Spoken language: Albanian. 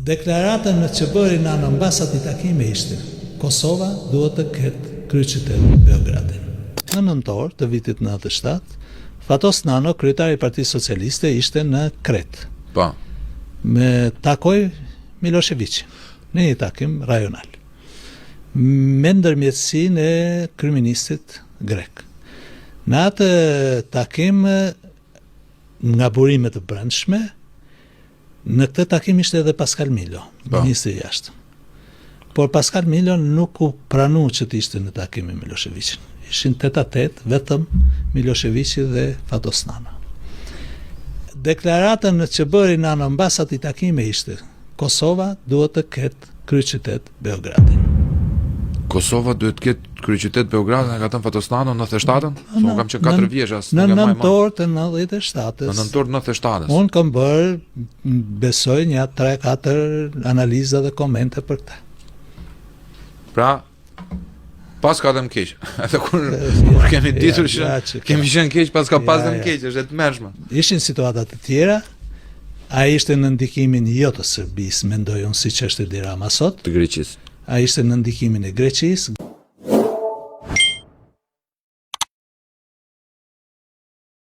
Deklaratën në që bëri në ambasat i takime ishte Kosova duhet të ketë kryeqytet Beogradin. Në nëntor të vitit 97, Fatos Nano, kryetari i Partisë Socialiste, ishte në Kret. Po. Me takoj Miloševićin në një takim rajonal. Me ndërmjetësinë e kryeministit grek. Në atë takim nga burimet të brendshme, në këtë takim ishte edhe Pascal Milo, ministri i jashtëm. Por Pascal Milo nuk u pranu që të ishte në takim me Miloševićin. Ishin tet-a-tet vetëm Miloševići dhe Fatos Nano. Deklaratën në që bëri në ambasat i takime ishte Kosova duhet të ketë kryeqytet Beogradin. Kosova duhet të ketë kryeqytet Beogradin, e ka thënë Fatos Nano në 97-ën? Unë kam qenë 4 vjeç. Në nëntor të 97-s. Në nëntor të 97-s. Unë kam bërë, besoj, një 3-4 analiza dhe komente për këtë. Pra, pas ka dhe më keq. Edhe kur kemi ditur që kemi qenë keq, pas ka pas dhe më keq, është e tmerrshme. Ishin situatat të tjera, ai ishte në ndikimin jo të Serbisë, mendoj unë siç është Edi Rama sot. Të Greqisë. Ai ishte në ndikimin e Greqisë.